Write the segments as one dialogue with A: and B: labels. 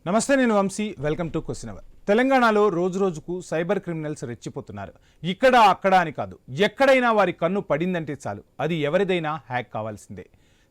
A: నమస్తే, నేను Vamshi. Welcome to question hour. తెలంగాణలో రోజు రోజుకు సైబర్ క్రిమినల్స్ రెచ్చిపోతున్నారు. ఇక్కడ అక్కడ అని కాదు, ఎక్కడైనా వారి కన్ను పడిందంటే చాలు అది ఎవరిదైనా హ్యాక్ కావాల్సిందే.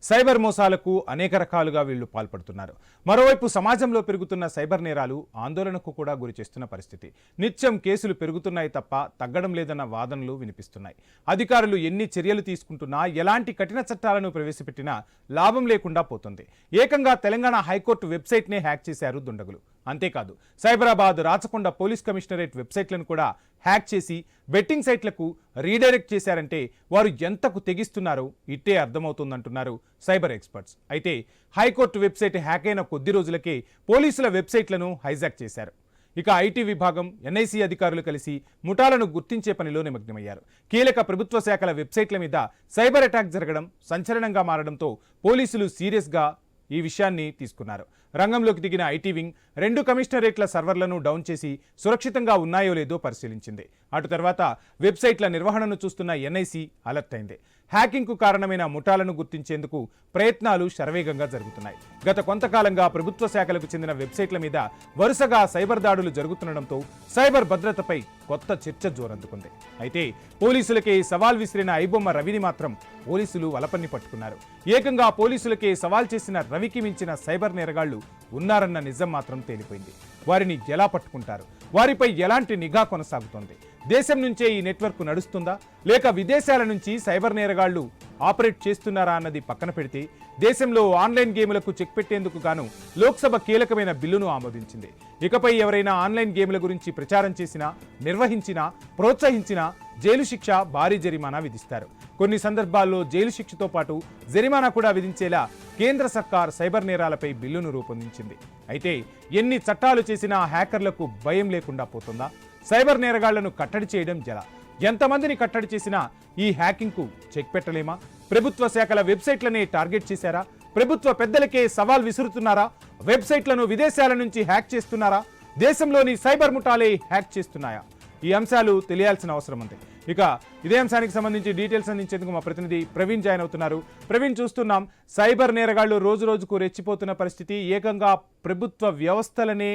A: సైబర్ మోసాలకు అనేక రకాలుగా వీళ్లు పాల్పడుతున్నారు. మరోవైపు సమాజంలో పెరుగుతున్న సైబర్ నేరాలు ఆందోళనకు కూడా గురి చేస్తున్న పరిస్థితి. నిత్యం కేసులు పెరుగుతున్నాయి తప్ప తగ్గడం లేదన్న వాదనలు వినిపిస్తున్నాయి. అధికారులు ఎన్ని చర్యలు తీసుకుంటున్నా, ఎలాంటి కఠిన చట్టాలను ప్రవేశపెట్టినా లాభం లేకుండా పోతుంది. ఏకంగా తెలంగాణ హైకోర్టు వెబ్సైట్నే హ్యాక్ చేశారు దుండగులు. అంతేకాదు, సైబరాబాద్ రాచకొండ పోలీస్ కమిషనరేట్ వెబ్సైట్లను కూడా హ్యాక్ చేసి బెట్టింగ్ సైట్లకు రీడైరెక్ట్ చేశారంటే వారు ఎంతకు తెగిస్తున్నారో ఇట్టే అర్థమవుతుందంటున్నారు సైబర్ ఎక్స్పర్ట్స్. అయితే హైకోర్టు వెబ్సైట్ హ్యాక్ అయిన కొద్ది రోజులకే పోలీసుల వెబ్సైట్లను హైజాక్ చేశారు. ఇక ఐటీ విభాగం, ఎన్ఐసి అధికారులు కలిసి ముఠాలను గుర్తించే పనిలో నిమగ్నమయ్యారు. కీలక ప్రభుత్వ శాఖల వెబ్సైట్ల మీద సైబర్ అటాక్ జరగడం సంచలనంగా మారడంతో పోలీసులు సీరియస్గా ఈ విషయాన్ని తీసుకున్నారు. రంగంలోకి దిగిన ఐటీ వింగ్ 2 కమిషనరేట్ల సర్వర్లను డౌన్ చేసి సురక్షితంగా ఉన్నాయో లేదో పరిశీలించింది. అటు తర్వాత వెబ్సైట్ల నిర్వహణను చూస్తున్న ఎన్ఐసి అలర్ట్ అయింది. హ్యాకింగ్కు కారణమైన ముఠాలను గుర్తించేందుకు ప్రయత్నాలు శరవేగంగా జరుగుతున్నాయి. గత కొంతకాలంగా ప్రభుత్వ శాఖలకు చెందిన వెబ్సైట్ల మీద వరుసగా సైబర్ దాడులు జరుగుతుండటంతో సైబర్ భద్రతపై కొత్త చర్చ జోరందుకుంది. అయితే పోలీసులకే సవాల్ విసిరిన ఐబొమ్మ రవిని మాత్రం పోలీసులు వలపన్ని పట్టుకున్నారు. ఏకంగా పోలీసులకే సవాల్ చేసిన రవికి మించిన సైబర్ నేరగాళ్లు ఉన్నారన్న నిజం మాత్రం తేలిపోయింది. వారిని ఎలా పట్టుకుంటారు? వారిపై ఎలాంటి నిఘా కొనసాగుతోంది? దేశం నుంచే ఈ నెట్వర్క్ నడుస్తుందా, లేక విదేశాల నుంచి సైబర్ నేరగాళ్లు ఆపరేట్ చేస్తున్నారా అన్నది పక్కన పెడితే, దేశంలో ఆన్లైన్ గేములకు చెక్ పెట్టేందుకు గాను లోక్సభ కీలకమైన బిల్లును ఆమోదించింది. ఇకపై ఎవరైనా ఆన్లైన్ గేముల గురించి ప్రచారం చేసినా, నిర్వహించినా, ప్రోత్సహించినా జైలు శిక్ష, భారీ జరిమానా విధిస్తారు. కొన్ని సందర్భాల్లో జైలు శిక్షతో పాటు జరిమానా కూడా విధించేలా కేంద్ర సర్కార్ సైబర్ నేరాలపై బిల్లును రూపొందించింది. అయితే ఎన్ని చట్టాలు చేసినా హ్యాకర్లకు భయం లేకుండా పోతుందా? సైబర్ నేరగాళ్లను కట్టడి చేయడం ఎలా? ఎంతమందిని కట్టడి చేసినా ఈ హ్యాకింగ్కు చెక్ పెట్టలేమా? ప్రభుత్వ శాఖల వెబ్సైట్లనే టార్గెట్ చేశారా? ప్రభుత్వ పెద్దలకే సవాల్ విసురుతున్నారా? వెబ్సైట్లను విదేశాల నుంచి హ్యాక్ చేస్తున్నారా? దేశంలోని సైబర్ ముఠాలే హ్యాక్ చేస్తున్నాయా? ఈ అంశాలు తెలియాల్సిన అవసరం ఉంది. ఇక ఇదే అంశానికి సంబంధించి డీటెయిల్స్ అందించేందుకు మా ప్రతినిధి ప్రవీణ్ జాయిన్ అవుతున్నారు. ప్రవీణ్, చూస్తున్నాం సైబర్ నేరగాళ్లు రోజు రోజుకు రెచ్చిపోతున్న పరిస్థితి. ఏకంగా ప్రభుత్వ వ్యవస్థలనే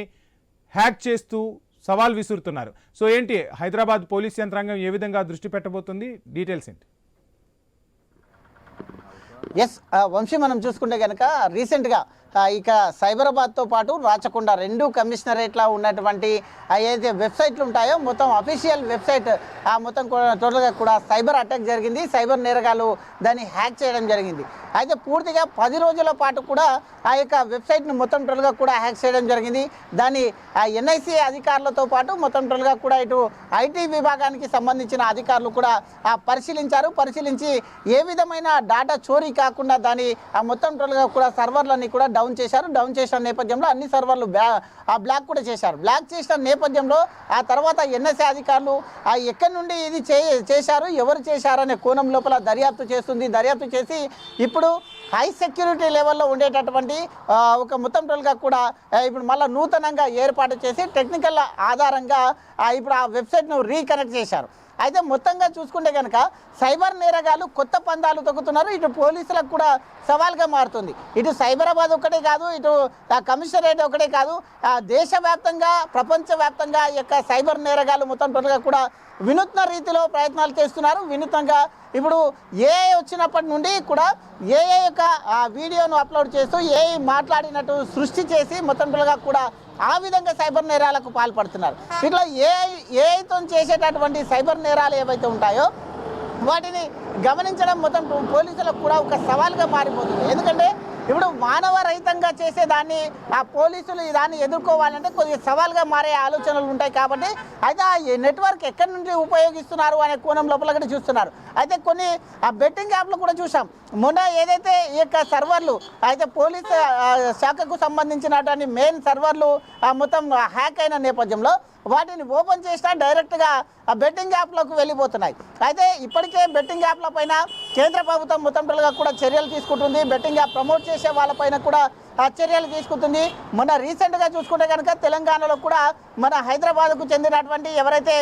A: హ్యాక్ చేస్తూ సవాల్ విసురుతున్నారు. సో ఏంటి, హైదరాబాద్ పోలీస్ యంత్రాంగం ఏ విధంగా దృష్టి పెట్టబోతుంది? డీటెయిల్స్ ఏంటి?
B: ఎస్ వంశీ, మనం చూసుకుంటే కనుక రీసెంట్గా ఇక సైబరాబాద్తో పాటు రాచకొండ 2 కమిషనరేట్లో ఉన్నటువంటి ఏదైతే వెబ్సైట్లు ఉంటాయో మొత్తం అఫీషియల్ వెబ్సైట్ మొత్తం టోటల్గా కూడా సైబర్ అటాక్ జరిగింది. సైబర్ నేరగాలు దాన్ని హ్యాక్ చేయడం జరిగింది. అయితే పూర్తిగా 10 రోజుల పాటు కూడా ఆ యొక్క వెబ్సైట్ను మొత్తం టోటల్గా కూడా హ్యాక్ చేయడం జరిగింది. దాన్ని ఎన్ఐసి అధికారులతో పాటు మొత్తం టోటల్గా కూడా ఇటు ఐటీ విభాగానికి సంబంధించిన అధికారులు కూడా పరిశీలించి ఏ విధమైన డాటా చోరీ కాకుండా దాన్ని మొత్తం టోటల్గా కూడా సర్వర్లన్నీ కూడా డౌన్ చేసిన నేపథ్యంలో అన్ని సర్వర్లు బ్లాక్ కూడా చేశారు. బ్లాక్ చేసిన నేపథ్యంలో ఆ తర్వాత ఎన్ఎస్ఏ అధికారులు ఎక్కడి నుండి ఇది చేశారు, ఎవరు చేశారు అనే కోణం లోపల దర్యాప్తు చేసి ఇప్పుడు హై సెక్యూరిటీ లెవెల్లో ఉండేటటువంటి ఒక మొత్తం టోల్గా కూడా ఇప్పుడు మళ్ళీ నూతనంగా ఏర్పాటు చేసి టెక్నికల్ ఆధారంగా ఇప్పుడు ఆ వెబ్సైట్ను రీకనెక్ట్ చేశారు. అయితే మొత్తంగా చూసుకుంటే కనుక సైబర్ నేరగాలు కొత్త పందాలు తొక్కుతున్నారు. ఇటు పోలీసులకు కూడా సవాల్గా మారుతుంది. ఇటు సైబరాబాద్ ఒకటే కాదు, ఇటు కమిషనరేట్ ఒకటే కాదు, దేశవ్యాప్తంగా ప్రపంచవ్యాప్తంగా ఈ యొక్క సైబర్ నేరగాలు మొత్తం టోటల్గా కూడా వినూత్న రీతిలో ప్రయత్నాలు చేస్తున్నారు. వినూత్నంగా ఇప్పుడు ఏఐ వచ్చినప్పటి నుండి కూడా ఏఐ యొక్క వీడియోను అప్లోడ్ చేస్తూ ఏఐ మాట్లాడినట్టు సృష్టి చేసి మొత్తం టోటల్గా కూడా ఆ విధంగా సైబర్ నేరాలకు పాల్పడుతున్నారు. ఇట్లా ఏఐతో చేసేటటువంటి సైబర్ నేరాలు ఏవైతే ఉంటాయో వాటిని గమనించడం మొత్తం పోలీసులకు కూడా ఒక సవాల్గా మారిపోతుంది. ఎందుకంటే ఇప్పుడు మానవ రహితంగా చేసేదాన్ని ఆ పోలీసులు దాన్ని ఎదుర్కోవాలంటే కొద్దిగా సవాల్గా మారే ఆలోచనలు ఉంటాయి. కాబట్టి అయితే ఆ నెట్వర్క్ ఎక్కడి నుండి ఉపయోగిస్తున్నారు అనే కోణం లోపల కూడా చూస్తున్నారు. అయితే కొన్ని ఆ బెట్టింగ్ యాప్లు కూడా చూసాం. మొన్న ఏదైతే ఈ యొక్క సర్వర్లు అయితే పోలీస్ శాఖకు సంబంధించినటువంటి మెయిన్ సర్వర్లు మొత్తం హ్యాక్ అయిన నేపథ్యంలో వాటిని ఓపెన్ చేసినా డైరెక్ట్గా ఆ బెట్టింగ్ యాప్లకు వెళ్ళిపోతున్నాయి. అయితే ఇప్పటికే బెట్టింగ్ యాప్ల పైన కేంద్ర ప్రభుత్వం మొత్తంగా కూడా చర్యలు తీసుకుంటుంది. బెట్టింగ్ యాప్ ప్రమోట్ చేసే వాళ్ళపైన కూడా చర్యలు తీసుకుంటుంది. మొన్న రీసెంట్గా చూసుకుంటే కనుక తెలంగాణలో కూడా మన హైదరాబాద్కు చెందినటువంటి ఎవరైతే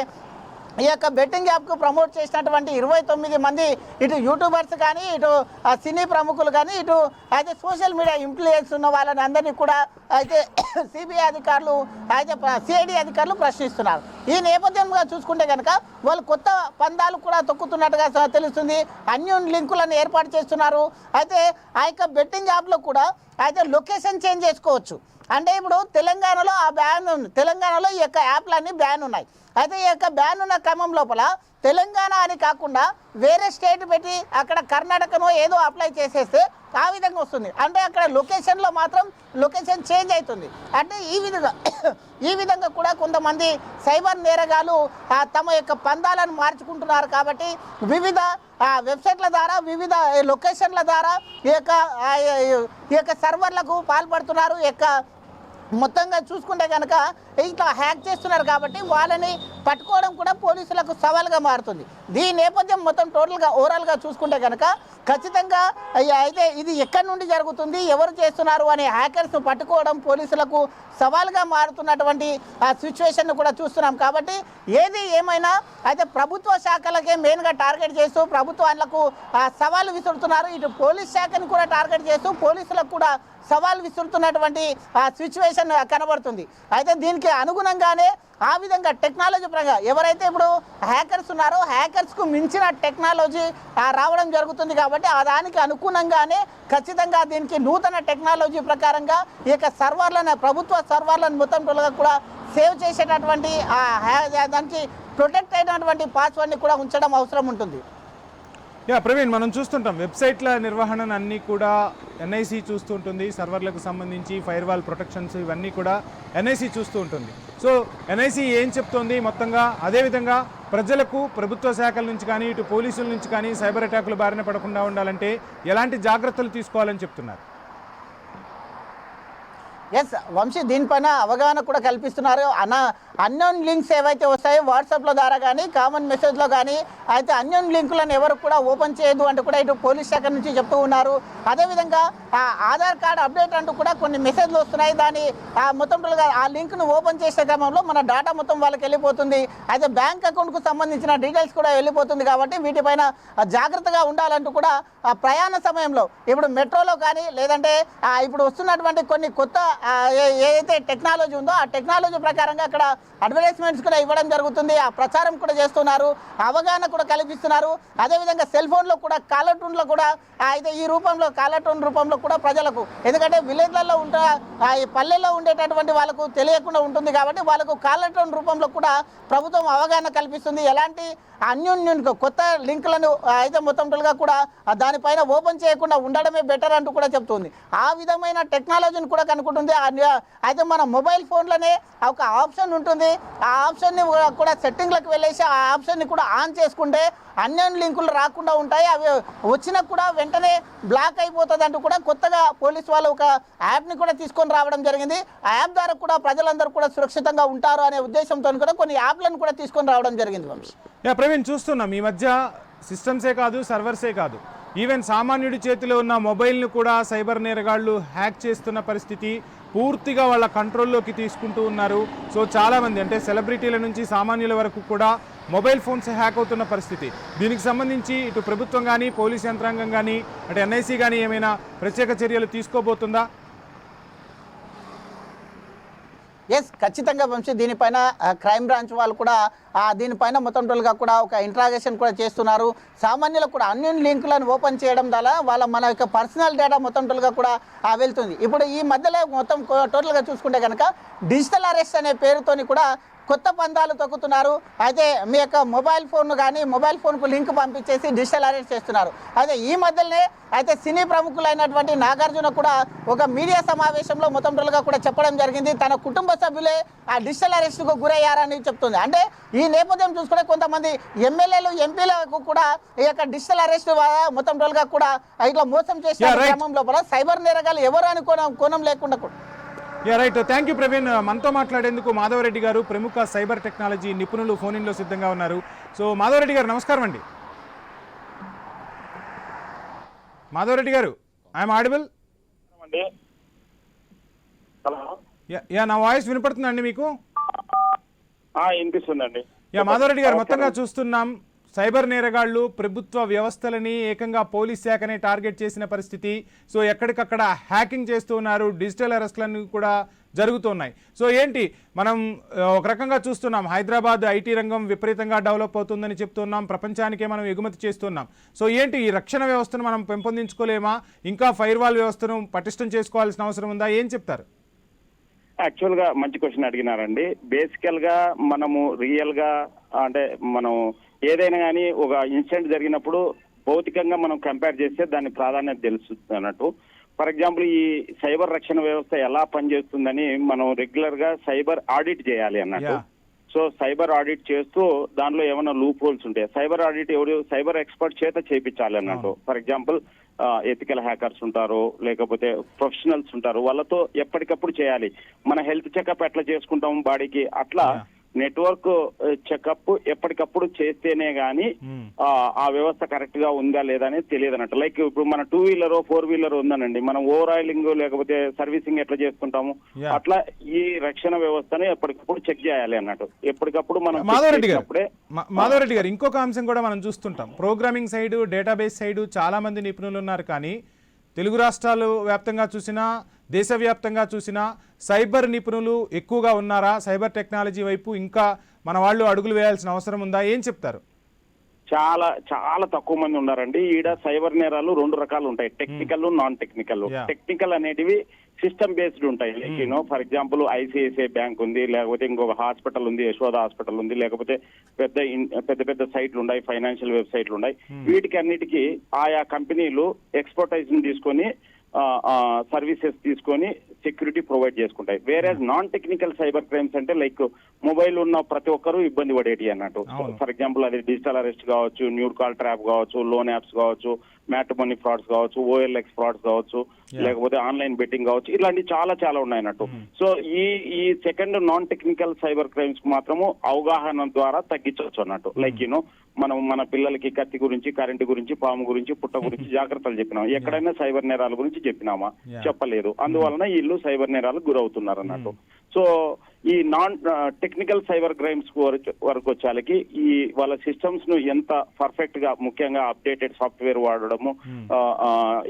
B: ఈ యొక్క బెట్టింగ్ యాప్కు ప్రమోట్ చేసినటువంటి 29 మంది ఇటు యూట్యూబర్స్ కానీ ఇటు సినీ ప్రముఖులు కానీ ఇటు అయితే సోషల్ మీడియా ఇన్ఫ్లుయెన్స్ ఉన్న వాళ్ళని అందరినీ కూడా అయితే సిబిఐ అధికారులు అయితే సిఐడి అధికారులు ప్రశ్నిస్తున్నారు. ఈ నేపథ్యంగా చూసుకుంటే కనుక వాళ్ళు కొత్త పందాలు కూడా తొక్కుతున్నట్టుగా తెలుస్తుంది. అన్యోన్ లింకులను ఏర్పాటు చేస్తున్నారు. అయితే ఆ యొక్క బెట్టింగ్ యాప్లో కూడా అయితే లొకేషన్ చేంజ్ చేసుకోవచ్చు. అంటే ఇప్పుడు తెలంగాణలో ఆ బ్యాన్ ఉంది, తెలంగాణలో ఈ యొక్క యాప్లన్నీ బ్యాన్ ఉన్నాయి. అయితే ఈ యొక్క బ్యాన్ ఉన్న క్రమం లోపల తెలంగాణ అని కాకుండా వేరే స్టేట్ పెట్టి అక్కడ కర్ణాటకనో ఏదో అప్లై చేసేస్తే ఆ విధంగా వస్తుంది. అంటే అక్కడ లొకేషన్లో మాత్రం లొకేషన్ చేంజ్ అవుతుంది. అంటే ఈ విధంగా కూడా కొంతమంది సైబర్ నేరగాలు తమ యొక్క పందాలను మార్చుకుంటున్నారు. కాబట్టి వివిధ వెబ్సైట్ల ద్వారా వివిధ లొకేషన్ల ద్వారా ఈ యొక్క సర్వర్లకు పాల్పడుతున్నారు. ఈ యొక్క మొత్తంగా చూసుకుంటే కనుక ఇట్లా హ్యాక్ చేస్తున్నారు. కాబట్టి వాళ్ళని పట్టుకోవడం కూడా పోలీసులకు సవాల్గా మారుతుంది. దీని నేపథ్యం మొత్తం టోటల్గా ఓవరాల్గా చూసుకుంటే కనుక ఖచ్చితంగా అయితే ఇది ఎక్కడి నుండి జరుగుతుంది, ఎవరు చేస్తున్నారు అనే హ్యాకర్స్ను పట్టుకోవడం పోలీసులకు సవాల్గా మారుతున్నటువంటి ఆ సిచ్యువేషన్ను కూడా చూస్తున్నాం. కాబట్టి ఏది ఏమైనా అయితే ప్రభుత్వ శాఖలకే మెయిన్గా టార్గెట్ చేస్తూ ప్రభుత్వాలకు సవాలు విసురుతున్నారు. ఇటు పోలీస్ శాఖని కూడా టార్గెట్ చేస్తూ పోలీసులకు కూడా సవాల్ విసురుతున్నటువంటి సిచ్యువేషన్ కనబడుతుంది. అయితే దీనికి అనుగుణంగానే ఆ విధంగా టెక్నాలజీ పరంగా ఎవరైతే ఇప్పుడు హ్యాకర్స్ ఉన్నారో హ్యాకర్స్కు మించిన టెక్నాలజీ రావడం జరుగుతుంది. కాబట్టి ఆ దానికి అనుగుణంగానే ఖచ్చితంగా దీనికి నూతన టెక్నాలజీ ప్రకారంగా ఈ యొక్క సర్వర్లను ప్రభుత్వ సర్వర్లను మొత్తం కూడా సేవ్ చేసేటటువంటి దానికి ప్రొటెక్ట్ అయినటువంటి పాస్వర్డ్ని కూడా ఉంచడం అవసరం ఉంటుంది.
A: ప్రవీణ్, మనం చూస్తుంటాం వెబ్సైట్ల నిర్వహణ అన్నీ కూడా ఎన్ఐసి చూస్తూ ఉంటుంది. సర్వర్లకు సంబంధించి ఫైర్ వాల్ ప్రొటెక్షన్స్ ఇవన్నీ కూడా ఎన్ఐసి చూస్తూ ఉంటుంది. సో ఎన్ఐసి ఏం చెప్తోంది మొత్తంగా, అదేవిధంగా ప్రజలకు ప్రభుత్వ శాఖల నుంచి కానీ ఇటు పోలీసుల నుంచి కానీ సైబర్ అటాకులు బారిన పడకుండా ఉండాలంటే ఎలాంటి జాగ్రత్తలు తీసుకోవాలని చెప్తున్నారు?
B: ఎస్ వంశీ, దీనిపైన అవగాహన కూడా కల్పిస్తున్నారు. అన్నోన్ లింక్స్ ఏవైతే వస్తాయో వాట్సాప్ల ద్వారా కానీ కామన్ మెసేజ్లో కానీ అయితే అన్నోన్ లింకులను ఎవరు కూడా ఓపెన్ చేయదు అంటూ కూడా ఇటు పోలీస్ శాఖ నుంచి చెప్తూ ఉన్నారు. అదేవిధంగా ఆధార్ కార్డ్ అప్డేట్ అంటూ కూడా కొన్ని మెసేజ్లు వస్తున్నాయి. దాన్ని మొత్తం ఆ లింక్ను ఓపెన్ చేసే క్రమంలో మన డేటా మొత్తం వాళ్ళకి వెళ్ళిపోతుంది. అయితే బ్యాంక్ అకౌంట్కు సంబంధించిన డీటెయిల్స్ కూడా వెళ్ళిపోతుంది. కాబట్టి వీటిపైన జాగ్రత్తగా ఉండాలంటూ కూడా ప్రయాణ సమయంలో ఇప్పుడు మెట్రోలో కానీ లేదంటే ఇప్పుడు వస్తున్నటువంటి కొన్ని కొత్త ఏదైతే టెక్నాలజీ ఉందో ఆ టెక్నాలజీ ప్రకారంగా అక్కడ అడ్వర్టైజ్మెంట్స్ కూడా ఇవ్వడం జరుగుతుంది. ఆ ప్రచారం కూడా చేస్తున్నారు, అవగాహన కూడా కల్పిస్తున్నారు. అదేవిధంగా సెల్ ఫోన్లో కూడా కాలర్ ట్యూన్లో కూడా అయితే ఈ రూపంలో కాలర్ ట్యూన్ రూపంలో కూడా ప్రజలకు, ఎందుకంటే విలేజ్లలో ఈ పల్లెల్లో ఉండేటటువంటి వాళ్ళకు తెలియకుండా ఉంటుంది. కాబట్టి వాళ్ళకు కాలర్ ట్యూన్ రూపంలో కూడా ప్రభుత్వం అవగాహన కల్పిస్తుంది. ఎలాంటి అన్యోన్యం కొత్త లింకులను అయితే మొత్తం కూడా దానిపైన ఓపెన్ చేయకుండా ఉండడమే బెటర్ అంటూ కూడా చెప్తుంది. ఆ విధమైన టెక్నాలజీని కూడా కనుక్కుంటుంది. అయితే మన మొబైల్ ఫోన్లోనే ఒక ఆప్షన్ ఉంటుంది. ఆ ఆప్షన్ని కూడా సెట్టింగ్లకు వెళ్ళేసి ఆ ఆప్షన్ని కూడా ఆన్ చేసుకుంటే అన్యోన్ లింకులు రాకుండా ఉంటాయి. అవి వచ్చినా కూడా వెంటనే బ్లాక్ అయిపోతుంది అంటూ కూడా కొత్తగా పోలీసు వాళ్ళు ఒక యాప్ని కూడా తీసుకొని రావడం జరిగింది. ఆ యాప్ ద్వారా కూడా ప్రజలందరూ కూడా సురక్షితంగా ఉంటారు అనే ఉద్దేశంతో కూడా కొన్ని యాప్లను కూడా తీసుకొని రావడం జరిగింది. వంశీ,
A: ప్రవీణ్, చూస్తున్నాం ఈ మధ్య సిస్టమ్సే కాదు సర్వర్సే కాదు ఈవెన్ సామాన్యుడి చేతిలో ఉన్న మొబైల్ను కూడా సైబర్ నేరగాళ్లు హ్యాక్ చేస్తున్న పరిస్థితి, పూర్తిగా వాళ్ళ కంట్రోల్లోకి తీసుకుంటూ ఉన్నారు. సో చాలామంది అంటే సెలబ్రిటీల నుంచి సామాన్యుల వరకు కూడా మొబైల్ ఫోన్స్ హ్యాక్ అవుతున్న పరిస్థితి. దీనికి సంబంధించి ఇటు ప్రభుత్వం కానీ పోలీస్ యంత్రాంగం కానీ అంటే ఎన్ఐసి కానీ ఏమైనా ప్రత్యేక చర్యలు తీసుకోబోతుందా?
B: ఎస్, ఖచ్చితంగా వంశీ, దీనిపైన క్రైమ్ బ్రాంచ్ వాళ్ళు కూడా దీనిపైన మొత్తం కూడా ఒక ఇంట్రాగేషన్ కూడా చేస్తున్నారు. సామాన్యులకు కూడా అన్యోన్ లింకులను ఓపెన్ చేయడం ద్వారా మన యొక్క పర్సనల్ డేటా మొత్తం కూడా వెళ్తుంది. ఇప్పుడు ఈ మధ్యలో మొత్తం టోటల్గా చూసుకుంటే కనుక డిజిటల్ అరెస్ట్ అనే పేరుతోని కూడా కొత్త పందాలు తొక్కుతున్నారు. అయితే మీ యొక్క మొబైల్ ఫోన్ కానీ మొబైల్ ఫోన్కు లింక్ పంపించేసి డిజిటల్ అరెస్ట్ చేస్తున్నారు. అయితే ఈ మధ్యలోనే అయితే సినీ ప్రముఖులైనటువంటి నాగార్జున కూడా ఒక మీడియా సమావేశంలో మొత్తం కూడా చెప్పడం జరిగింది. తన కుటుంబ సభ్యులే ఆ డిజిటల్ అరెస్ట్కు గురయ్యారని చెప్తుంది. అంటే ఈ నేపథ్యం చూసుకుంటే కొంతమంది ఎమ్మెల్యేలు ఎంపీలకు కూడా ఈ యొక్క డిజిటల్ అరెస్ట్ మొత్తం కూడా ఇట్లా మోసం చేసిన క్రమం లోపల సైబర్ నేరగాలు ఎవరు అని కోణం లేకుండా కూడా.
A: Right, thank you Praveen. మనతో మాట్లాడేందుకు మాధవరెడ్డి గారు ప్రముఖ సైబర్ టెక్నాలజీ నిపుణులు ఫోన్ ఇన్లో సిద్ధంగా ఉన్నారు. సో మాధవరెడ్డి గారు నమస్కారం అండి. మాధవరెడ్డి గారు, ఐఎమ్ ఆడిబుల్? నా వాయిస్ వినపడుతుందండి మీకు?
C: వినిపిస్తుందండి.
A: మాధవరెడ్డి గారు, మొత్తంగా చూస్తున్నాం సైబర్ నేరగాళ్లు ప్రభుత్వ వ్యవస్థలని ఏకంగా పోలీస్ శాఖనే టార్గెట్ చేసిన పరిస్థితి. సో ఎక్కడికక్కడ హ్యాకింగ్ చేస్తూ ఉన్నారు, డిజిటల్ అరెస్ట్లన్నీ కూడా జరుగుతున్నాయి. సో ఏంటి మనం ఒక రకంగా చూస్తున్నాం, హైదరాబాద్ ఐటీ రంగం విపరీతంగా డెవలప్ అవుతుందని చెప్తున్నాం, ప్రపంచానికే మనం ఎగుమతి చేస్తున్నాం. సో ఏంటి ఈ రక్షణ వ్యవస్థను మనం పెంపొందించుకోలేమా? ఇంకా ఫైర్ వాల్ వ్యవస్థను పటిష్టం చేసుకోవాల్సిన అవసరం ఉందా? ఏం చెప్తారు?
C: యాక్చువల్ గా మంచి క్వశ్చన్ అడిగినారండి. బేసికల్ గా మనము రియల్ గా అంటే మనం ఏదైనా కానీ ఒక ఇన్సిడెంట్ జరిగినప్పుడు భౌతికంగా మనం కంపేర్ చేస్తే దాని ప్రాధాన్యత తెలుస్తుంది అన్నట్టు. ఫర్ ఎగ్జాంపుల్ ఈ సైబర్ రక్షణ వ్యవస్థ ఎలా పనిచేస్తుందని మనం రెగ్యులర్ గా సైబర్ ఆడిట్ చేయాలి అన్నట్టు. సో సైబర్ ఆడిట్ చేస్తూ దానిలో ఏమైనా లూప్ హోల్స్ ఉంటాయి, సైబర్ ఆడిట్ ఎవరు సైబర్ ఎక్స్పర్ట్ చేత చేయించాలి అన్నట్టు. ఫర్ ఎగ్జాంపుల్ ఎథికల్ హ్యాకర్స్ ఉంటారు, లేకపోతే ప్రొఫెషనల్స్ ఉంటారు, వాళ్ళతో ఎప్పటికప్పుడు చేయాలి. మన హెల్త్ చెకప్ ఎట్లా చేసుకుంటాం బాడీకి, అట్లా నెట్వర్క్ చెకప్ ఎప్పటికప్పుడు చేస్తేనే గానీ ఆ వ్యవస్థ కరెక్ట్ గా ఉందా లేదా అనేది తెలియదు అన్నట్టు. లైక్ ఇప్పుడు మన 2 వీలర్ 4 వీలర్ ఉందనండి, మనం ఓవర్ ఆయిలింగ్ లేకపోతే సర్వీసింగ్ ఎట్లా చేసుకుంటాము, అట్లా ఈ రక్షణ వ్యవస్థను ఎప్పటికప్పుడు చెక్ చేయాలి అన్నట్టు. ఎప్పటికప్పుడు మనం
A: మాధవరెడ్డి గారు, ఇంకొక అంశం కూడా మనం చూస్తుంటాం, ప్రోగ్రామింగ్ సైడ్, డేటాబేస్ సైడ్ చాలా మంది నిపుణులు ఉన్నారు. కానీ తెలుగు రాష్ట్రాలు వ్యాప్తంగా చూసినా, దేశవ్యాప్తంగా చూసినా సైబర్ నిపుణులు ఎక్కువగా ఉన్నారా? సైబర్ టెక్నాలజీ వైపు ఇంకా మన వాళ్ళు అడుగులు వేయాల్సిన అవసరం ఉందా? ఏం చెప్తారు?
C: చాలా చాలా తక్కువ మంది ఉన్నారండి. ఈడ సైబర్ నేరాలు 2 రకాలు ఉంటాయి, టెక్నికల్, నాన్ టెక్నికల్. టెక్నికల్ అనేటివి సిస్టమ్ బేస్డ్ ఉంటాయి. Like for example ICICI bank ఉంది, లేకపోతే ఇంకొక హాస్పిటల్ ఉంది, యశోద హాస్పిటల్ ఉంది, లేకపోతే పెద్ద సైట్లు ఉన్నాయి, ఫైనాన్షియల్ వెబ్సైట్లు ఉన్నాయి. వీటికి అన్నిటికీ ఆయా కంపెనీలు ఎక్స్పర్టైజ్ ని తీసుకొని సర్వీసెస్ తీసుకొని సెక్యూరిటీ ప్రొవైడ్ చేసుకుంటాయి. వేరే నాన్ టెక్నికల్ సైబర్ క్రైమ్స్ అంటే లైక్ మొబైల్ ఉన్న ప్రతి ఒక్కరూ ఇబ్బంది పడేటి అన్నట్టు. ఫర్ ఎగ్జాంపుల్ అది డిజిటల్ అరెస్ట్ కావచ్చు, న్యూడ్ కాల్ ట్రాప్ కావచ్చు, లోన్ యాప్స్ కావచ్చు, మ్యాట్రిమోనీ ఫ్రాడ్స్ కావచ్చు, ఓఎల్ఎక్స్ ఫ్రాడ్స్ కావచ్చు, లేకపోతే ఆన్లైన్ బెట్టింగ్ కావచ్చు, ఇలాంటి చాలా ఉన్నాయి అన్నట్టు. సో ఈ second non technical cyber crimes కు మాత్రము అవగాహన ద్వారా తగ్గించవచ్చు అన్నట్టు. లైక్ మనం మన పిల్లలకి కత్తి గురించి, కరెంటు గురించి, పాము గురించి, పుట్ట గురించి జాగ్రత్తలు చెప్పినాం. ఎక్కడైనా సైబర్ నేరాల గురించి చెప్పినామా? చెప్పలేదు. అందువలన వీళ్ళు సైబర్ నేరాలకు గురవుతున్నారు అన్నట్టు. సో ఈ నాన్ టెక్నికల్ సైబర్ క్రైమ్స్ వరకు వచ్చేకి ఈ వాళ్ళ సిస్టమ్స్ ను ఎంత పర్ఫెక్ట్ గా, ముఖ్యంగా అప్డేటెడ్ సాఫ్ట్వేర్ వాడడము,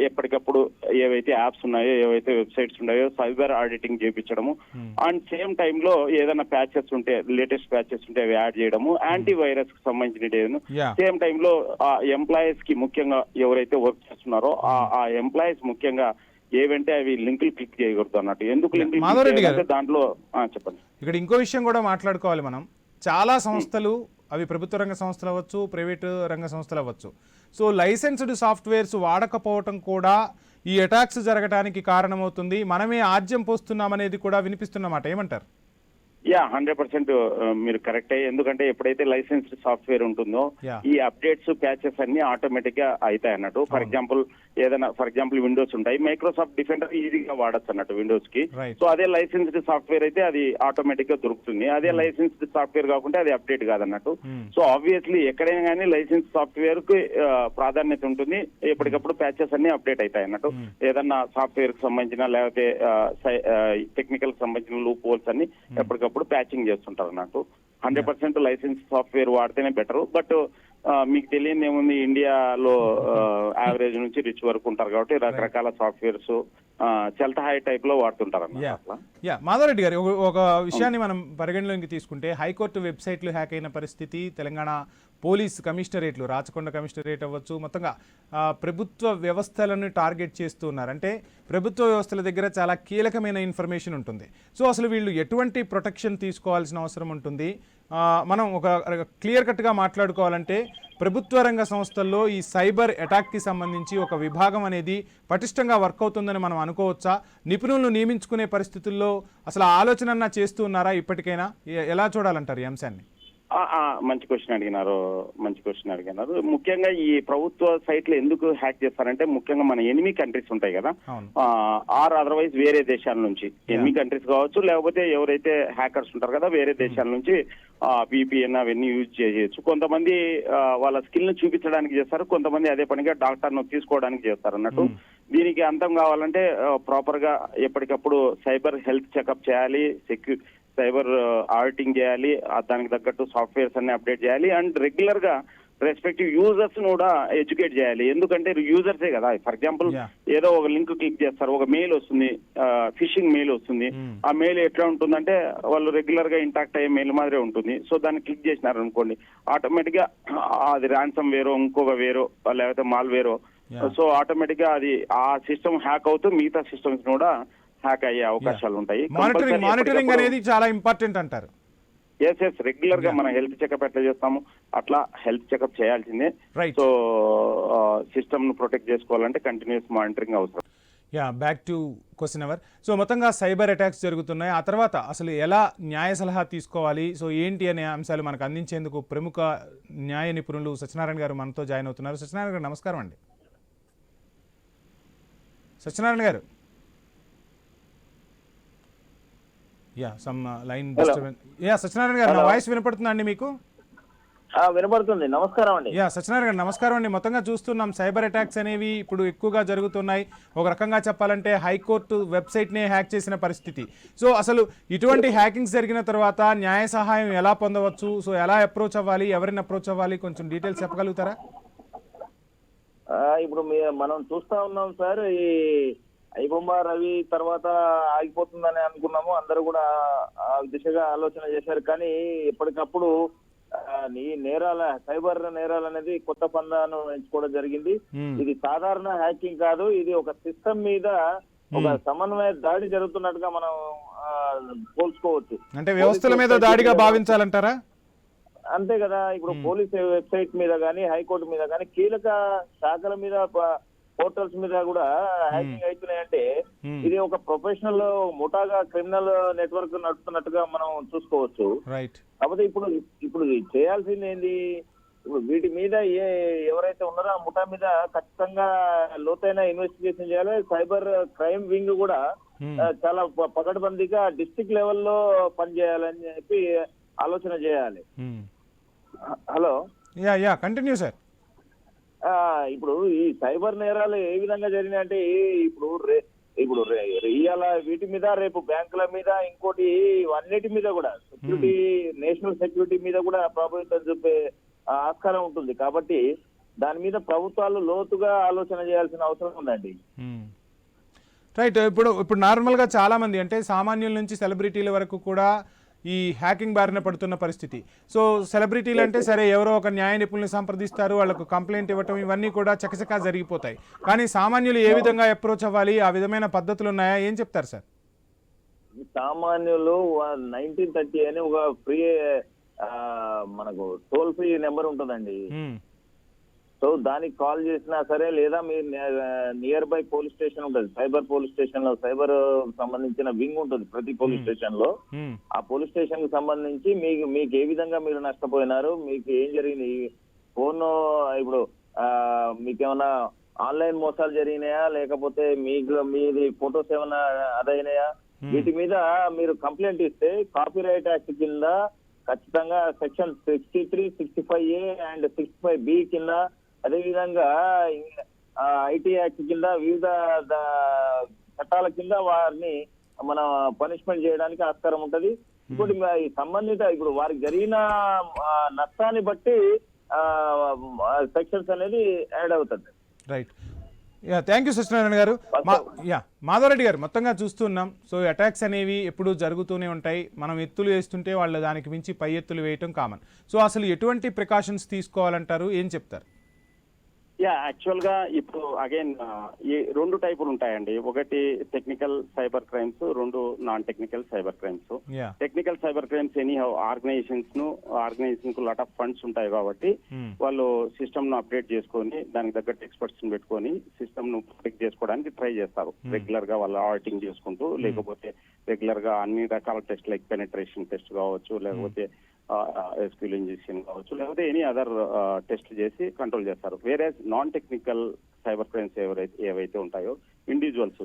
C: ఎప్పటికప్పుడు ఏవైతే యాప్స్ ఉన్నాయో, ఏవైతే వెబ్సైట్స్ ఉన్నాయో సైబర్ ఆడిటింగ్ చేయించడము, అండ్ సేమ్ టైమ్ లో ఏదైనా ప్యాచెస్ ఉంటే, లేటెస్ట్ ప్యాచెస్ ఉంటే అవి యాడ్ చేయడము, యాంటీ వైరస్ కి సంబంధించిన సేమ్ టైమ్ లో ఆ ఎంప్లాయీస్ కి, ముఖ్యంగా ఎవరైతే వర్క్ చేస్తున్నారో ఆ ఎంప్లాయీస్ ముఖ్యంగా ఏవంటే అవి లింకులు క్లిక్ చేయకూడదు అన్నట్టు. ఎందుకు లింకులు దాంట్లో చెప్పండి.
A: ఇక్కడ ఇంకో విషయం కూడా మాట్లాడుకోవాలి మనం. చాలా సంస్థలు, అవి ప్రభుత్వ రంగ సంస్థలు అవ్వచ్చు, ప్రైవేటు రంగ సంస్థలు అవ్వచ్చు, సో లైసెన్స్డ్ సాఫ్ట్వేర్స్ వాడకపోవటం కూడా ఈ అటాక్స్ జరగడానికి కారణమవుతుంది. మనమే ఆజ్యం పోస్తున్నామనేది కూడా వినిపిస్తున్నమాట. ఏమంటారు?
C: 100% మీరు కరెక్టే. ఎందుకంటే ఎప్పుడైతే లైసెన్స్డ్ సాఫ్ట్వేర్ ఉంటుందో ఈ అప్డేట్స్, ప్యాచెస్ అన్ని ఆటోమేటిక్ గా అవుతాయి అన్నట్టు. ఫర్ ఎగ్జాంపుల్ విండోస్ ఉంటాయి, మైక్రోసాఫ్ట్ డిఫెండర్ ఈజీగా వాడచ్చు అన్నట్టు విండోస్ కి. సో అదే లైసెన్స్డ్ సాఫ్ట్వేర్ అయితే అది ఆటోమేటిక్ గా దొరుకుతుంది. అదే లైసెన్స్డ్ సాఫ్ట్వేర్ కాకుంటే అది అప్డేట్ కాదన్నట్టు. సో ఆబ్వియస్లీ ఎక్కడైనా కానీ లైసెన్స్ సాఫ్ట్వేర్ కి ప్రాధాన్యత ఉంటుంది. ఎప్పటికప్పుడు ప్యాచెస్ అన్ని అప్డేట్ అవుతాయి అన్నట్టు. ఏదన్నా సాఫ్ట్వేర్ కి సంబంధించిన, లేకపోతే టెక్నికల్ సంబంధించిన లూప్ హోల్స్ అన్ని ఎప్పటికప్పుడు ప్యాచింగ్ చేస్తుంటారు అన్నట్టు. 100% లైసెన్స్ సాఫ్ట్వేర్ వాడితేనే బెటర్. బట్ మీకు తెలియని ఏముంది, ఇండియాలో యావరేజ్ నుంచి రిచ్ వరకు ఉంటారు కాబట్టి రకరకాల సాఫ్ట్వేర్స్ హై టైప్ లో వాడుతుంటారు అన్నమాట.
A: మాధవరెడ్డి గారు, ఒక విషయాన్ని మనం పరిగణలోకి తీసుకుంటే, హైకోర్టు వెబ్సైట్లు హ్యాక్ అయిన పరిస్థితి, తెలంగాణ పోలీస్ కమిషనరేట్లు, రాచకొండ కమిషనరేట్ అవ్వచ్చు, మొత్తంగా ప్రభుత్వ వ్యవస్థలను టార్గెట్ చేస్తూ ఉన్నారు. అంటే ప్రభుత్వ వ్యవస్థల దగ్గర చాలా కీలకమైన ఇన్ఫర్మేషన్ ఉంటుంది. సో అసలు వీళ్ళు ఎటువంటి ప్రొటెక్షన్ తీసుకోవాల్సిన అవసరం ఉంటుంది? మనం ఒక క్లియర్ కట్గా మాట్లాడుకోవాలంటే, ప్రభుత్వ రంగ సంస్థల్లో ఈ సైబర్ అటాక్కి సంబంధించి ఒక విభాగం అనేది పటిష్టంగా వర్క్ అవుతుందని మనం అనుకోవచ్చా? నిపుణులను నియమించుకునే పరిస్థితుల్లో అసలు ఆలోచన చేస్తూ ఉన్నారా ఇప్పటికైనా? ఎలా చూడాలంటారు ఈ అంశాన్ని?
C: మంచి క్వశ్చన్ అడిగినారు. ముఖ్యంగా ఈ ప్రభుత్వ సైట్లు ఎందుకు హ్యాక్ చేస్తారంటే, ముఖ్యంగా మన ఎనిమీ కంట్రీస్ ఉంటాయి కదా, ఆర్ అదర్వైజ్ వేరే దేశాల నుంచి, ఎనిమీ కంట్రీస్ కావచ్చు, లేకపోతే ఎవరైతే హ్యాకర్స్ ఉంటారు కదా వేరే దేశాల నుంచి VPN అవన్నీ యూజ్ చేయొచ్చు. కొంతమంది వాళ్ళ స్కిల్ ను చూపించడానికి చేస్తారు, కొంతమంది అదే పనిగా డాక్టర్ ను తీసుకోవడానికి చేస్తారు అన్నట్టు. దీనికి అంతం కావాలంటే ప్రాపర్ గా ఎప్పటికప్పుడు సైబర్ హెల్త్ చెకప్ చేయాలి, సైబర్ ఆడిటింగ్ చేయాలి, దానికి తగ్గట్టు సాఫ్ట్వేర్స్ అన్ని అప్డేట్ చేయాలి, అండ్ రెగ్యులర్ గా రెస్పెక్టివ్ యూజర్స్ కూడా ఎడ్యుకేట్ చేయాలి. ఎందుకంటే యూజర్సే కదా. ఫర్ ఎగ్జాంపుల్ ఏదో ఒక లింక్ క్లిక్ చేస్తారు, ఒక మెయిల్ వస్తుంది, ఫిషింగ్ మెయిల్ వస్తుంది. ఆ మెయిల్ ఎట్లా ఉంటుందంటే వాళ్ళు రెగ్యులర్ గా ఇంటాక్ట్ అయ్యే మెయిల్ మాదిరే ఉంటుంది. సో దాన్ని క్లిక్ చేసినారు అనుకోండి, ఆటోమేటిక్ గా అది ర్యాన్సమ్ వేరో ఇంకొక వేరో లేకపోతే మాల్ వేరో, సో ఆటోమేటిక్ గా అది ఆ సిస్టమ్ హ్యాక్ అవుతూ మిగతా సిస్టమ్స్ కూడా హ్యాక్ అయ్యే అవకాశాలు ఉంటాయి.
A: మానిటరింగ్ అనేది చాలా ఇంపార్టెంట్ అంటారు.
C: ఎస్ రెగ్యులర్ గా మనం హెల్త్ చెకప్ ఎట్లా చేస్తాము అట్లా హెల్త్ చెకప్ చేయాల్సిందే. సో సిస్టమ్ ను ప్రొటెక్ట్ చేసుకోవాలంటే కంటిన్యూస్ మానిటరింగ్ అవసరం.
A: Back to question hour. So మొత్తంగా సైబర్ అటాక్స్ జరుగుతున్నాయి, ఆ తర్వాత అసలు ఎలా న్యాయ సలహా తీసుకోవాలి, సో ఏంటి అనే అంశాలు మనకు అందించేందుకు ప్రముఖ న్యాయ నిపుణులు సత్యనారాయణ గారు మనతో జాయిన్ అవుతున్నారు. సత్యనారాయణ గారు నమస్కారం అండి. సత్యనారాయణ గారు, సత్యనారాయణ గారు నా వాయిస్ వినపడుతుందా అండి మీకు?
D: వినపడుతుంది. నమస్కారం అండి.
A: సత్యనారాయణ గారు నమస్కారం అండి. మొత్తంగా చూస్తున్నాం సైబర్ అటాక్స్ అనేవి ఇప్పుడు ఎక్కువగా జరుగుతున్నాయి. ఒక రకంగా చెప్పాలంటే హైకోర్టు వెబ్సైట్నే హ్యాక్ చేసిన పరిస్థితి. సో అసలు ఇటువంటి హ్యాకింగ్స్ జరిగిన తర్వాత న్యాయ సహాయం ఎలా పొందవచ్చు, సో ఎలా అప్రోచ్ అవ్వాలి, ఎవరిని అప్రోచ్ అవ్వాలి, కొంచెం డీటెయిల్స్ చెప్పగలుగుతారా?
D: ఇప్పుడు మనం చూస్తా ఉన్నాం సార్, ఈ ఐబొమ్మ రవి తర్వాత ఆగిపోతుందని అనుకున్నాము. అందరూ కూడా ఆ దిశగా ఆలోచన చేశారు. కానీ ఎప్పటికప్పుడు ఈ నేరాల సైబర్ నేరాలు అనేది కొత్త పందాను ఎంచుకోవడం జరిగింది. ఇది సాధారణ హ్యాకింగ్ కాదు, ఇది ఒక సిస్టమ్ మీద ఒక సమన్వయ దాడి జరుగుతున్నట్టుగా మనం పోల్చుకోవచ్చు.
A: అంటే వ్యవస్థల మీద దాడిగా భావించాలంటారా?
D: అంతే కదా. ఇప్పుడు పోలీస్ వెబ్సైట్ మీద గానీ, హైకోర్టు మీద గానీ, కీలక శాఖల మీద, పోర్టల్స్ మీద కూడా హ్యాకింగ్ అవుతున్నాయంటే ఇది ఒక ప్రొఫెషనల్ ముఠాగా క్రిమినల్ నెట్వర్క్ నడుస్తున్నట్టుగా మనం చూసుకోవచ్చు. కాకపోతే ఇప్పుడు చేయాల్సింది ఏంది, ఇప్పుడు వీటి మీద ఎవరైతే ఉన్నారో ఆ ముఠా మీద ఖచ్చితంగా లోతైన ఇన్వెస్టిగేషన్ చేయాలి. సైబర్ క్రైమ్ వింగ్ కూడా చాలా పకడ్బందీగా డిస్ట్రిక్ట్ లెవెల్లో పనిచేయాలని చెప్పి ఆలోచన చేయాలి. Hello,
A: continue sir.
D: ఇప్పుడు ఈ సైబర్ నేరాలు ఏ విధంగా జరిగినాయంటే ఇప్పుడు ఇవాళ వీటి మీద, రేపు బ్యాంకుల మీద, ఇంకోటి అన్నిటి మీద కూడా సెక్యూరిటీ, నేషనల్ సెక్యూరిటీ మీద కూడా ప్రభావితం చూపే ఆస్కారం ఉంటుంది. కాబట్టి దాని మీద ప్రభుత్వాలు లోతుగా ఆలోచన చేయాల్సిన అవసరం ఉందండి.
A: రైట్. ఇప్పుడు నార్మల్గా చాలా మంది అంటే సామాన్యుల నుంచి సెలబ్రిటీల వరకు కూడా ఈ హ్యాకింగ్ బారిన పడుతున్న పరిస్థితి. సో సెలబ్రిటీలు అంటే సరే, ఎవరో ఒక న్యాయ నిపుణుల్ని సంప్రదిస్తారు, వాళ్ళకు కంప్లైంట్ ఇవ్వటం, ఇవన్నీ కూడా చకచకా జరిగిపోతాయి. కానీ సామాన్యులు ఏ విధంగా అప్రోచ్ అవ్వాలి, ఆ విధమైన పద్ధతులు ఉన్నాయా, ఏం చెప్తారు సార్?
D: సామాన్యులు 1930 అని ఒక ఫ్రీ మనకు టోల్ ఫ్రీ నెంబర్ ఉంటుందండి. సో దానికి కాల్ చేసినా సరే, లేదా మీ నియర్ బై పోలీస్ స్టేషన్ ఉంటుంది, సైబర్ పోలీస్ స్టేషన్ లో సైబర్ సంబంధించిన వింగ్ ఉంటుంది ప్రతి పోలీస్ స్టేషన్ లో. ఆ పోలీస్ స్టేషన్ కి సంబంధించి మీకు ఏ విధంగా మీరు నష్టపోయినారు, మీకు ఏం జరిగింది, ఫోన్ ఇప్పుడు మీకేమన్నా ఆన్లైన్ మోసాలు జరిగినాయా, లేకపోతే మీది ఫొటోస్ ఏమైనా అదైనాయా, వీటి మీద మీరు కంప్లైంట్ ఇస్తే కాపీరైట్ యాక్ట్ కింద ఖచ్చితంగా సెక్షన్ 63, 65A అండ్ 65B కింద, అదేవిధంగా ఐటీ యాక్ట్ కింద, వివిధ చట్టాల కింద వారిని మన పనిష్మెంట్ చేయడానికి ఆస్కారం ఉంటది. ఇంకోటి సంబంధిత ఇప్పుడు వారికి జరిగిన నష్టాన్ని బట్టి సెక్షన్స్ అనేది యాడ్ అవుతుంది.
A: రైట్. థ్యాంక్ యూ సత్యనారాయణ గారు. మాధవరెడ్డి గారు, మొత్తంగా చూస్తున్నాం సో అటాక్స్ అనేవి ఎప్పుడూ జరుగుతూనే ఉంటాయి. మనం ఎత్తులు వేస్తుంటే వాళ్ళు దానికి మించి పై ఎత్తులు వేయటం కామన్. సో అసలు ఎటువంటి ప్రికాషన్స్ తీసుకోవాలంటారు, ఏం చెప్తారు?
C: యాక్చువల్ గా ఇప్పుడు అగైన్ ఈ రెండు టైపులు ఉంటాయండి. ఒకటి టెక్నికల్ సైబర్ క్రైమ్స్, రెండు non technical cyber crimes. Technical cyber crimes anyhow organisation కు లాట్ ఆఫ్ ఫండ్స్ ఉంటాయి కాబట్టి వాళ్ళు సిస్టమ్ ను అప్డేట్ చేసుకొని దానికి తగ్గట్టు ఎక్స్పర్ట్స్ ని పెట్టుకొని సిస్టమ్ ను ప్రొటెక్ట్ చేసుకోవడానికి ట్రై చేస్తారు. రెగ్యులర్ గా వాళ్ళు ఆడిటింగ్ చేసుకుంటూ, లేకపోతే రెగ్యులర్ గా అన్ని రకాల టెస్ట్ లైక్ పెనిట్రేషన్ టెస్ట్ కావచ్చు, లేకపోతే ఎస్క్యూఎల్ ఇంజెక్షన్ కావచ్చు, లేకపోతే ఎనీ అదర్ టెస్ట్ చేసి కంట్రోల్ చేస్తారు. వేరే నాన్ టెక్నికల్ సైబర్ క్రైమ్స్ ఏవైతే ఉంటాయో individuals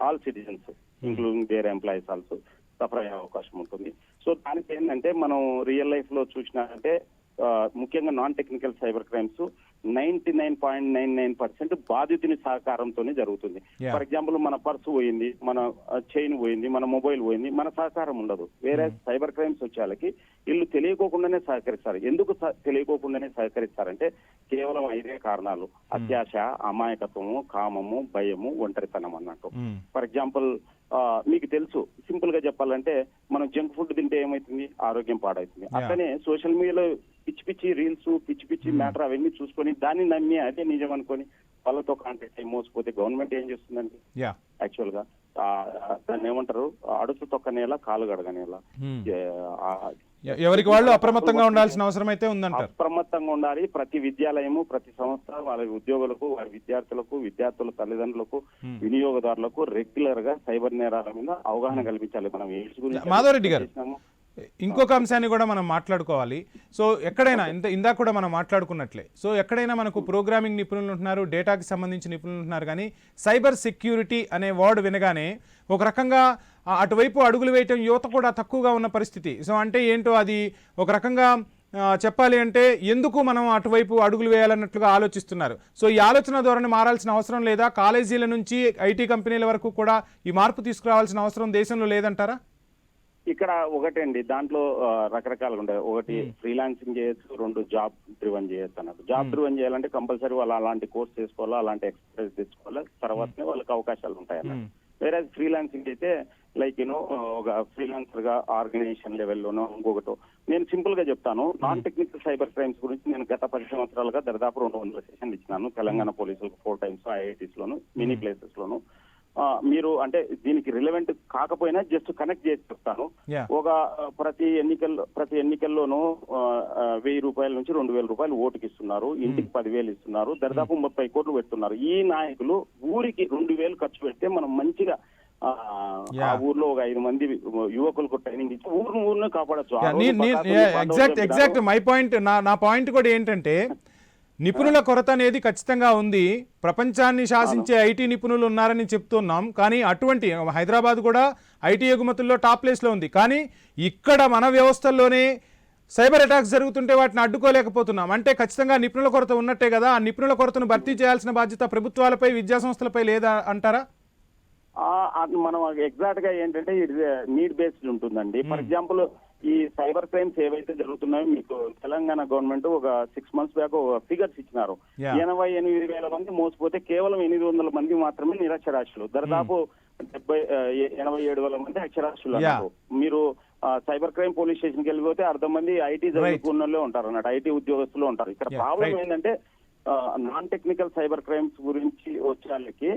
C: all citizens including there employees also suffer అయ్యే అవకాశం ఉంటుంది. సో దానికి ఏంటంటే మనం రియల్ లైఫ్ లో చూసినారంటే ముఖ్యంగా నాన్ టెక్నికల్ సైబర్ క్రైమ్స్ 99.99% బాధితుని సహకారంతోనే జరుగుతుంది.
A: Yeah.
C: ఫర్ ఎగ్జాంపుల్ మన పర్సు పోయింది, మన చైన్ పోయింది, మన మొబైల్ పోయింది, మన సహకారం ఉండదు. వేరే సైబర్ క్రైమ్స్ వచ్చేళ్ళకి వీళ్ళు తెలియకోకుండానే సహకరిస్తారు. ఎందుకు తెలియకోకుండానే సహకరిస్తారంటే కేవలం 5 కారణాలు: అత్యాశ, అమాయకత్వము, కామము, భయము, ఒంటరితనం అన్నట్టు. ఫర్ ఎగ్జాంపుల్ మీకు తెలుసు, సింపుల్ గా చెప్పాలంటే మనం జంక్ ఫుడ్ తింటే ఏమైతుంది? ఆరోగ్యం పాడవుతుంది. అట్లనే సోషల్ మీడియాలో పిచ్చి పిచ్చి రీల్స్, పిచ్చి పిచ్చి మ్యాటర్ అవన్నీ చూసుకొని దాన్ని నమ్మి అదే నిజం అనుకొని వాళ్ళతో కాంటాక్ట్ అయి మోసపోతే గవర్నమెంట్ ఏం చేస్తుందండి? యాక్చువల్ గా దాన్ని ఏమంటారు? అడుసు తొక్కనేలా, కాలు గడగనేలా.
A: ఎవరికి వాళ్ళు అప్రమత్తంగా ఉండాల్సిన అవసరం అయితే ఉందంటారు.
C: అప్రమత్తంగా ఉండాలి. ప్రతి విద్యాలయము, ప్రతి సంస్థ వాళ్ళ ఉద్యోగులకు, వారి విద్యార్థుల తల్లిదండ్రులకు, వినియోగదారులకు రెగ్యులర్ గా సైబర్ నేరాల మీద అవగాహన కల్పించాలి. మనం ఎయిడ్స్ గురించి
A: మాధవరెడ్డి గారు, ఇంకొక అంశాన్ని కూడా మనం మాట్లాడుకోవాలి. సో ఎక్కడైనా ఇందాక కూడా మనం మాట్లాడుకున్నట్లే, సో ఎక్కడైనా మనకు ప్రోగ్రామింగ్ నిపుణులు ఉంటున్నారు, డేటాకి సంబంధించిన నిపుణులు ఉంటున్నారు, కానీ సైబర్ సెక్యూరిటీ అనే వర్డ్ వినగానే ఒక రకంగా అటువైపు అడుగులు వేయటం యువత కూడా తక్కువగా ఉన్న పరిస్థితి. సో అంటే ఏంటో అది ఒక రకంగా చెప్పాలి అంటే ఎందుకు మనం అటువైపు అడుగులు వేయాలన్నట్లుగా ఆలోచిస్తున్నారు. సో ఈ ఆలోచన ధోరణి మారాల్సిన అవసరం లేదా? కాలేజీల నుంచి ఐటీ కంపెనీల వరకు కూడా ఈ మార్పు తీసుకురావాల్సిన అవసరం దేశంలో లేదంటారా?
C: ఇక్కడ ఒకటండి, దాంట్లో రకరకాలుగా ఉంటాయి. ఒకటి ఫ్రీలాన్సింగ్ చేయొచ్చు, 2 జాబ్ డ్రివన్ చేయొచ్చు అన్నట్టు. జాబ్ డ్రివన్ చేయాలంటే కంపల్సరీ వాళ్ళు అలాంటి కోర్స్ చేసుకోవాలా, అలాంటి ఎక్స్పీరియన్స్ తెచ్చుకోవాలి, తర్వాతనే వాళ్ళకి అవకాశాలు ఉంటాయి అన్నట్టు. వేరే ఫ్రీలాన్సింగ్ అయితే లైక్ ఒక ఫ్రీలాన్సర్ గా ఆర్గనైజేషన్ లెవెల్లోనో ఇంకొకటో. నేను సింపుల్ గా చెప్తాను, నాన్ టెక్నికల్ సైబర్ క్రైమ్స్ గురించి నేను గత 10 సంవత్సరాలుగా దాదాపు 200 సెషన్లు ఇచ్చినాను. తెలంగాణ పోలీసులకు 4 times, ఐఐటీస్ లోను, మినీ ప్లేసెస్ లోను. మీరు అంటే దీనికి రిలవెంట్ కాకపోయినా జస్ట్ కనెక్ట్ చేసి చెప్తాను. ఒక ప్రతి ఎన్నికల్లోనూ 1000 రూపాయల నుంచి 2000 రూపాయలు ఓటుకి ఇస్తున్నారు, ఇంటికి 10,000 ఇస్తున్నారు, దాదాపు 30 కోట్లు పెడుతున్నారు. ఈ నాయకులు ఊరికి 2,000 ఖర్చు పెడితే మనం మంచిగా ఆ ఊర్లో ఒక 5 మంది యువకులకు ట్రైనింగ్ ఇచ్చి ఊరిని కాపాడచ్చు.
A: ఎగ్జాక్ట్ మై పాయింట్, నా పాయింట్ కూడా ఏంటంటే నిపుణుల కొరత అనేది ఖచ్చితంగా ఉంది. ప్రపంచాన్ని శాసించే ఐటీ నిపుణులు ఉన్నారని చెప్తున్నాం, కానీ అటువంటి హైదరాబాద్ కూడా ఐటీ ఎగుమతుల్లో టాప్ ప్లేస్లో ఉంది. కానీ ఇక్కడ మన వ్యవస్థల్లోనే సైబర్ అటాక్స్ జరుగుతుంటే వాటిని అడ్డుకోలేకపోతున్నాం. అంటే ఖచ్చితంగా నిపుణుల కొరత ఉన్నట్టే కదా. ఆ నిపుణుల కొరతను భర్తీ చేయాల్సిన బాధ్యత ప్రభుత్వాలపై, విద్యా సంస్థలపై లేదా అంటారా?
C: మనం ఎగ్జాక్ట్ గా ఏంటంటే నీడ్ బేస్డ్ ఉంటుందండి. ఫర్ ఎగ్జాంపుల్ ఈ సైబర్ క్రైమ్స్ ఏవైతే జరుగుతున్నాయో మీకు తెలంగాణ గవర్నమెంట్ ఒక 6 months బ్యాక్ ఫిగర్స్ ఇచ్చినారు. 88,000 మంది మోసపోతే కేవలం 800 మంది మాత్రమే నిరక్షరాస్యులు. దాదాపు 87,000 మంది అక్షరాస్యులు అన్నారు. మీరు సైబర్ క్రైమ్ పోలీస్ స్టేషన్కి వెళ్ళిపోతే 1/2 మంది ఐటీ చదువుకున్నోళ్ళే ఉంటారు అన్నట్టు, ఐటీ ఉద్యోగస్తులు ఉంటారు. ఇక్కడ ప్రాబ్లం ఏంటంటే నాన్ టెక్నికల్ సైబర్ క్రైమ్స్ గురించి వచ్చేళ్ళకి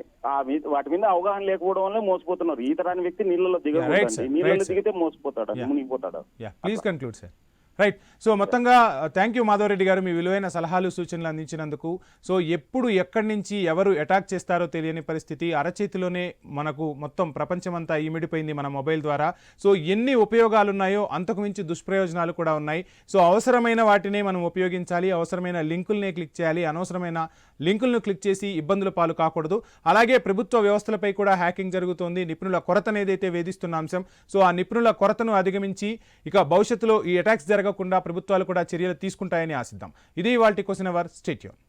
C: వాటి మీద అవగాహన లేకపోవడం వల్ల మోసపోతున్నారు. ఈతరాని వ్యక్తి నీళ్ళలో దిగకూడదండి, నీళ్ళలో దిగితే మోసపోతాడు, మునిగిపోతాడు.
A: Please conclude sir. Right. So మొత్తంగా థ్యాంక్ యూ మాధవరెడ్డి గారు, మీ విలువైన సలహాలు సూచనలు అందించినందుకు. సో ఎప్పుడు ఎక్కడి నుంచి ఎవరు అటాక్ చేస్తారో తెలియని పరిస్థితి, అరచేతిలోనే మనకు మొత్తం ప్రపంచమంతా ఇమిడిపోయింది మన మొబైల్ ద్వారా. సో ఎన్ని ఉపయోగాలు ఉన్నాయో అంతకు మించి దుష్ప్రయోజనాలు కూడా ఉన్నాయి. సో అవసరమైన వాటినే మనం ఉపయోగించాలి, అవసరమైన లింకుల్నే క్లిక్ చేయాలి, అనవసరమైన లింకులను క్లిక్ చేసి ఇబ్బందుల పాలు కాకూడదు. అలాగే ప్రభుత్వ వ్యవస్థలపై కూడా హ్యాకింగ్ జరుగుతోంది. నిపుణుల కొరతను ఏదైతే వేధిస్తున్న అంశం, సో ఆ నిపుణుల కొరతను అధిగమించి ఇక భవిష్యత్తులో ఈ అటాక్స్ జరగకుండా ప్రభుత్వాలు కూడా చర్యలు తీసుకుంటాయని ఆశిద్దాం. ఇది ఇవాల్టి క్వశ్చన్ అవర్. Stay tune.